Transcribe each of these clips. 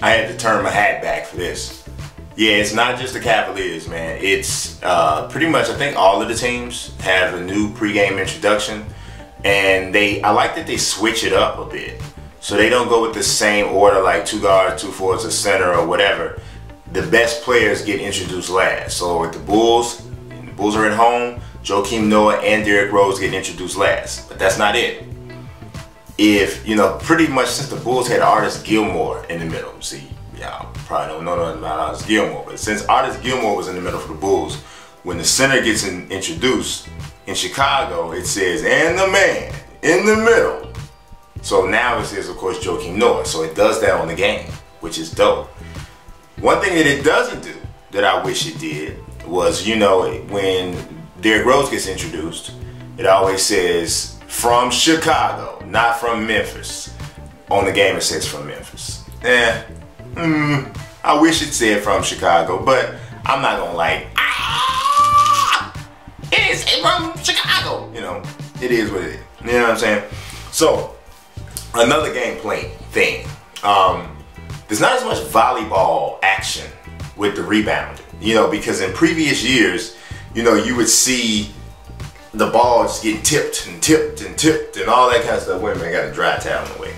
I had to turn my hat back for this. Yeah, it's not just the Cavaliers, man. It's pretty much, I think all of the teams have a new pregame introduction. And I like that they switch it up a bit. So they don't go with the same order like 2 guards, 2 forwards, a center or whatever. The best players get introduced last. So with the Bulls are at home, Joakim Noah and Derrick Rose get introduced last. But that's not it. If, you know, pretty much since the Bulls had Artis Gilmore in the middle. See, y'all probably don't know nothing about Artis Gilmore. But since Artis Gilmore was in the middle for the Bulls, when the center gets introduced in Chicago, it says, and the man in the middle. So now it says, of course, Joakim Noah. So it does that on the game, which is dope. One thing that it doesn't do, that I wish it did, was, you know, when Derrick Rose gets introduced, it always says, from Chicago, not from Memphis. On the game it says from Memphis. I wish it said from Chicago, but I'm not gonna like, it is from Chicago. You know, it is what it is. You know what I'm saying? So, another gameplay thing. There's not as much volleyball action with the rebounding. You know, because in previous years, you know, you would see the ball just getting tipped and tipped and tipped and all that kind of stuff. Wait a minute, I got a dry towel in the way.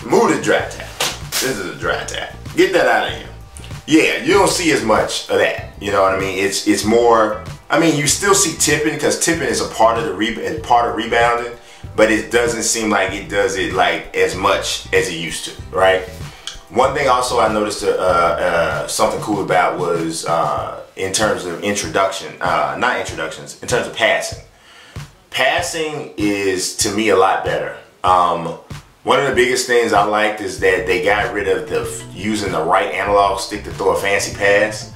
Move the dry towel. This is a dry towel. Get that out of here. Yeah, you don't see as much of that. You know what I mean? It's more. I mean, you still see tipping because tipping is a part of the rebounding, but it doesn't seem like it does it like as much as it used to, right? One thing also I noticed something cool about was in terms of in terms of passing. Passing is, to me, a lot better. One of the biggest things I liked is that they got rid of using the right analog stick to throw a fancy pass.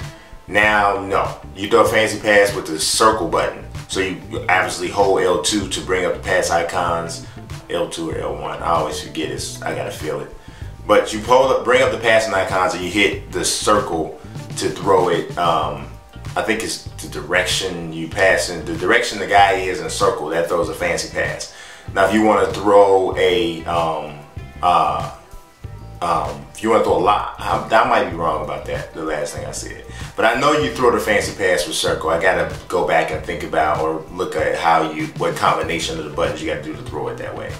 Now, no. You throw a fancy pass with the circle button. So you obviously hold L2 to bring up the pass icons. L2 or L1. I always forget it. I gotta feel it. But you bring up the passing icons and you hit the circle to throw it. I think it's the direction you pass in. The direction the guy is in a circle, that throws a fancy pass. Now if you want to throw a, if you want to throw a lot, I might be wrong about that, the last thing I said. But I know you throw the fancy pass with circle. I gotta go back and think about or look at what combination of the buttons you gotta do to throw it that way.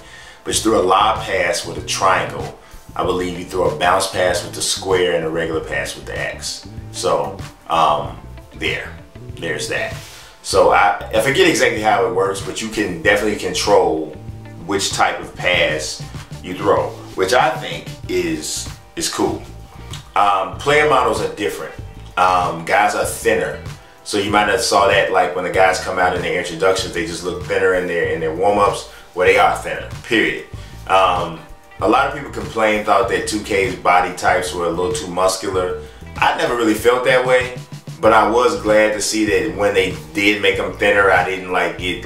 But you throw a lob pass with a triangle. I believe you throw a bounce pass with the square and a regular pass with the X. So, there's that. So I forget exactly how it works, but you can definitely control which type of pass you throw, which I think is cool. Player models are different. Guys are thinner. So you might have saw that like when the guys come out in their introductions, they just look thinner in their warm-ups. Well, they are thinner, period. A lot of people thought that 2K's body types were a little too muscular. I never really felt that way, but I was glad to see that when they did make them thinner, I didn't get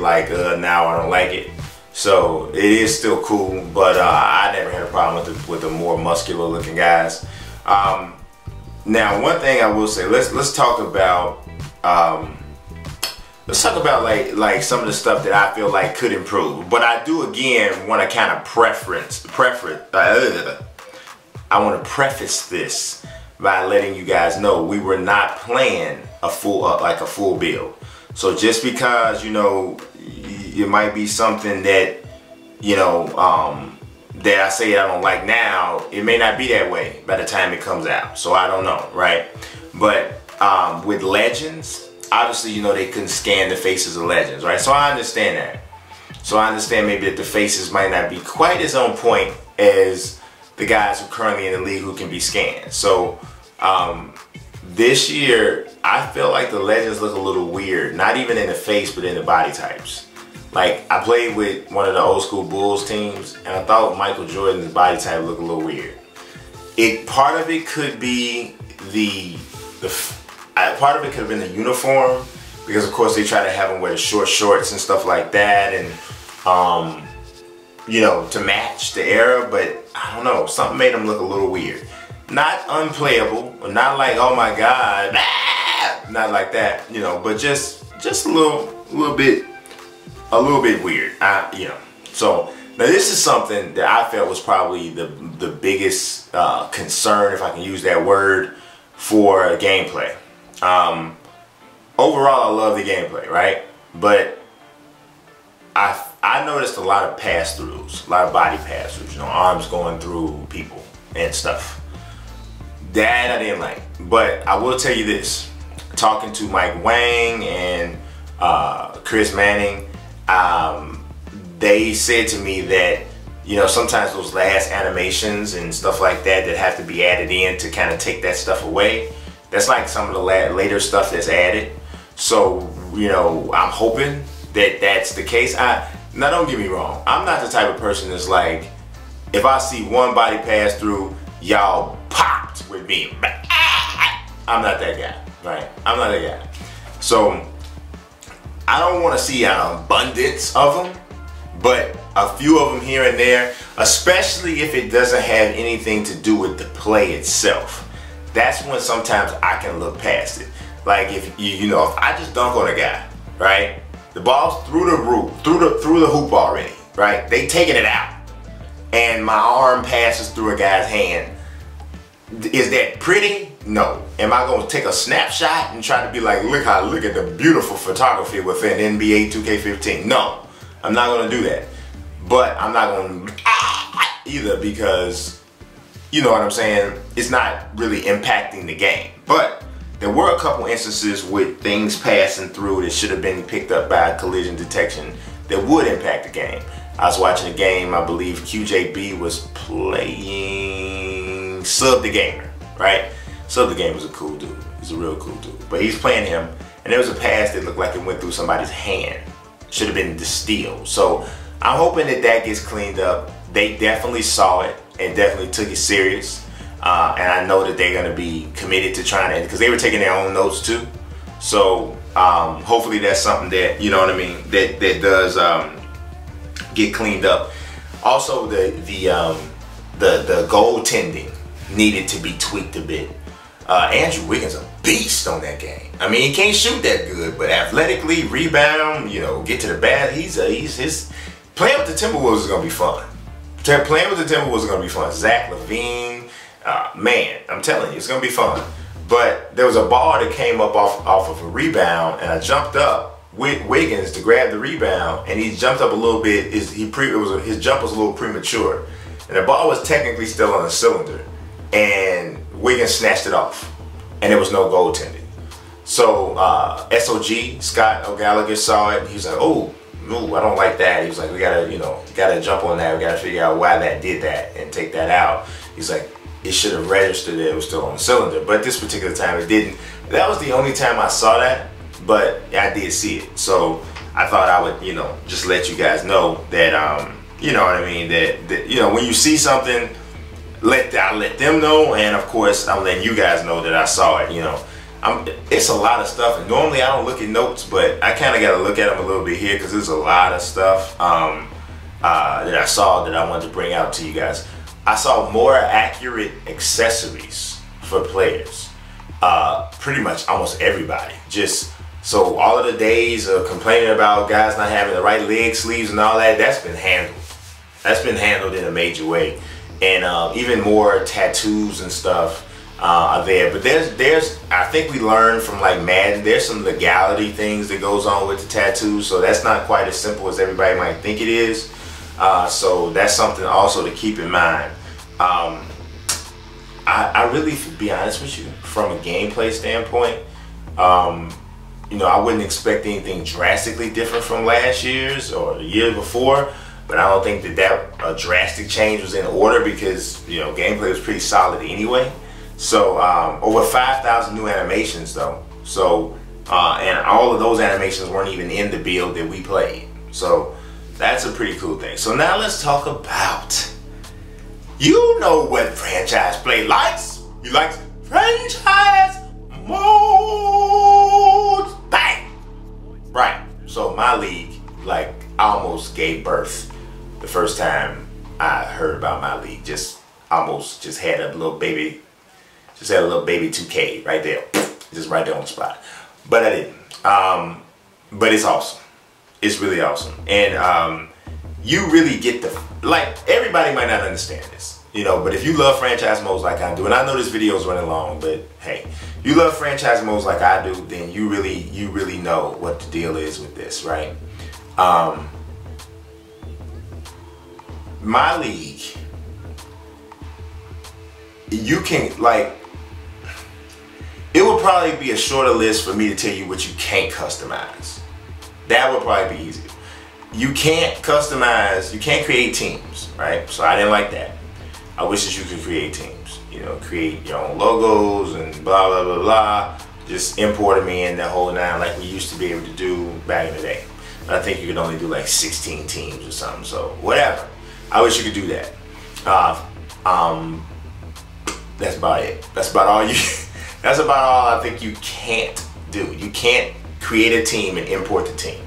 now I don't like it. So it is still cool, but I never had a problem with the more muscular looking guys. Now, one thing I will say, let's talk about like some of the stuff that I feel like could improve. But I do again want to kind of I want to preface this by letting you guys know we were not playing a full build. So just because, you know, it might be something that, you know, that I say I don't like now, it may not be that way by the time it comes out. So I don't know, right? But with Legends, obviously, you know, they couldn't scan the faces of Legends, right? So I understand that. So I understand maybe that the faces might not be quite as on point as the guys who are currently in the league who can be scanned. So this year, I feel like the Legends look a little weird. Not even in the face, but in the body types. Like, I played with one of the old school Bulls teams, and I thought Michael Jordan's body type looked a little weird. Part of it could be part of it could have been the uniform, because of course they try to have him wear the short shorts and stuff like that, and you know, to match the era. But I don't know, something made him look a little weird. Not unplayable, or not like, oh my god, not like that, you know, but just a little bit weird, you know. So Now this is something that I felt was probably the biggest concern, if I can use that word, for gameplay. Overall, I love the gameplay, right? But I noticed a lot of pass-throughs, a lot of body pass-throughs, you know, arms going through people and stuff. That I didn't like. But I will tell you this, talking to Mike Wang and Chris Manning, they said to me that, you know, sometimes those last animations and stuff like that that have to be added in to kind of take that stuff away, that's like some of the later stuff that's added. So, you know, I'm hoping that that's the case. Now don't get me wrong, I'm not the type of person that's like, if I see one body pass through, y'all popped with me. I'm not that guy, right? I'm not that guy. So I don't want to see an abundance of them, but a few of them here and there, especially if it doesn't have anything to do with the play itself. That's when sometimes I can look past it. Like if you know, if I just dunk on a guy, right? The ball's through the roof, through the hoop already, right? They taking it out, and my arm passes through a guy's hand. Is that pretty? No. Am I going to take a snapshot and try to be like, look at the beautiful photography within NBA 2K15? No, I'm not going to do that. But I'm not going to either, because, you know what I'm saying, it's not really impacting the game. But there were a couple instances with things passing through that should have been picked up by collision detection that would impact the game. I was watching a game, I believe QJB was playing Sub the Gamer, right? Sub the Gamer was a cool dude. He's a real cool dude. But he's playing him, and there was a pass that looked like it went through somebody's hand. Should have been the steal. So I'm hoping that that gets cleaned up. They definitely saw it and definitely took it serious. And I know that they're going to be committed to trying to, because they were taking their own notes too. So hopefully that's something that, you know what I mean, that does get cleaned up. Also, the goaltending needed to be tweaked a bit. Andrew Wiggins a beast on that game. I mean, he can't shoot that good, but athletically, rebound, you know, get to the bat. He's playing with the Timberwolves is gonna be fun. Playing with the Timberwolves is gonna be fun. Zach LaVine, man, I'm telling you, it's gonna be fun. But there was a ball that came up off of a rebound, and I jumped up with Wiggins to grab the rebound, and he jumped up a little bit. His jump was a little premature, and the ball was technically still on the cylinder, and Wiggins snatched it off, and there was no goaltending. So SOG, Scott O'Gallagher, saw it. He was like, oh, no, I don't like that. He was like, we gotta, you know, gotta jump on that. We gotta figure out why that did that and take that out. He's like, it should have registered that it was still on the cylinder, but this particular time it didn't. That was the only time I saw that, but I did see it. So I thought I would, you know, just let you guys know that, you know what I mean, that you know, when you see something, I'll let them know, and of course I'm letting you guys know that I saw it. You know, it's a lot of stuff, and normally I don't look at notes, but I kind of got to look at them a little bit here because there's a lot of stuff that I saw that I wanted to bring out to you guys. I saw more accurate accessories for players. Pretty much almost everybody. Just so all of the days of complaining about guys not having the right leg sleeves and all that, that's been handled. That's been handled in a major way. And even more tattoos and stuff are there. But there's I think we learned from like Madden, there's some legality things that goes on with the tattoos, so that's not quite as simple as everybody might think it is. So that's something also to keep in mind. I really, to be honest with you, from a gameplay standpoint, you know, I wouldn't expect anything drastically different from last year's or the year before. But I don't think that a drastic change was in order, because, you know, gameplay was pretty solid anyway. So over 5,000 new animations though. So and all of those animations weren't even in the build that we played. So that's a pretty cool thing. So now let's talk about, you know what franchise play likes. He likes franchise modes. Bang! Right. So MyLeague, like, almost gave birth. The first time I heard about MyLeague, just had a little baby 2K right there, just right there on the spot. But I didn't. But it's awesome. It's really awesome. And you really get the, like, everybody might not understand this, you know, but if you love franchise modes like I do, and I know this video is running long, but hey, you love franchise modes like I do, then you really know what the deal is with this, right? MyLeague, you can, like, it would probably be a shorter list for me to tell you what you can't customize. That would probably be easier. You can't customize, you can't create teams, right? So I didn't like that. I wish that you could create teams, you know, create your own logos and blah, blah, blah, blah. Just import them in, the whole nine, like we used to be able to do back in the day. But I think you could only do like 16 teams or something, so whatever. I wish you could do that. That's about it. That's about all you, that's about all I think you can't do. You can't create a team and import the team.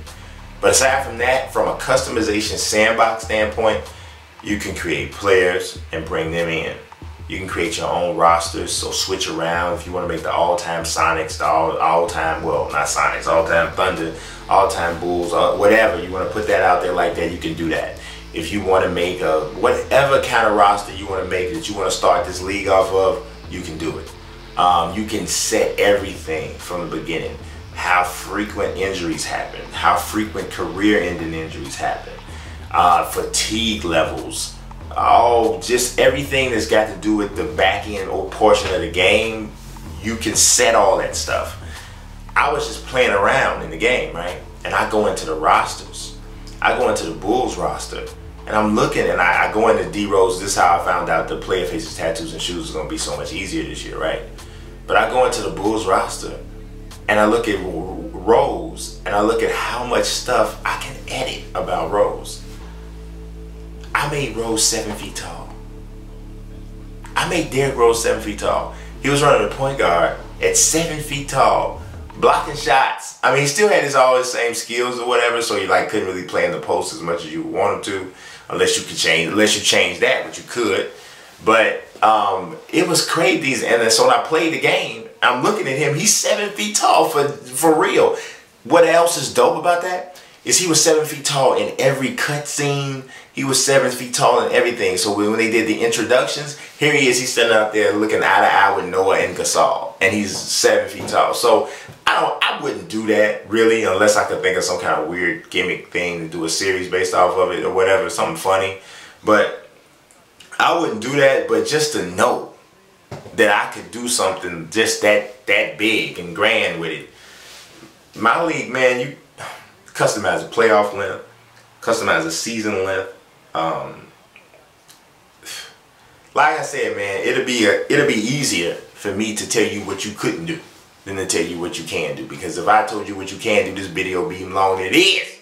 But aside from that, from a customization sandbox standpoint, you can create players and bring them in. You can create your own rosters, so switch around if you want to make the all-time Sonics, the all-time, well, not Sonics, all-time Thunder, all-time Bulls, whatever. You want to put that out there like that, you can do that. If you want to make a whatever kind of roster you want to make that you want to start this league off of, you can do it. You can set everything from the beginning. How frequent injuries happen, how frequent career-ending injuries happen, fatigue levels, just everything that's got to do with the back end or portion of the game. You can set all that stuff. I was just playing around in the game, right? And I go into the rosters. I go into the Bulls roster, and I'm looking, and I go into D-Rose. This is how I found out the player faces, tattoos, and shoes is going to be so much easier this year, right? But I go into the Bulls roster, and I look at Rose, and I look at how much stuff I can edit about Rose. I made Rose 7 feet tall. I made Derrick Rose 7 feet tall. He was running the point guard at 7 feet tall, blocking shots. I mean, he still had all his same skills or whatever, so you like couldn't really play in the post as much as you want him to, unless you change that, which you could. But it was crazy, and then so when I played the game, I'm looking at him. He's 7 feet tall for real. What else is dope about that is he was 7 feet tall in every cutscene. He was 7 feet tall in everything. So when they did the introductions, here he is. He's standing up there looking eye to eye with Noah and Gasol, and he's 7 feet tall. So I wouldn't do that really unless I could think of some kind of weird gimmick thing to do a series based off of it or whatever, something funny. But I wouldn't do that. But just to know that I could do something just that big and grand with it. MyLeague, man, you customize a playoff length, customize a season length. Like I said, man, it'll be easier for me to tell you what you couldn't do than to tell you what you can do. Because if I told you what you can do, this video would be even longer than it is.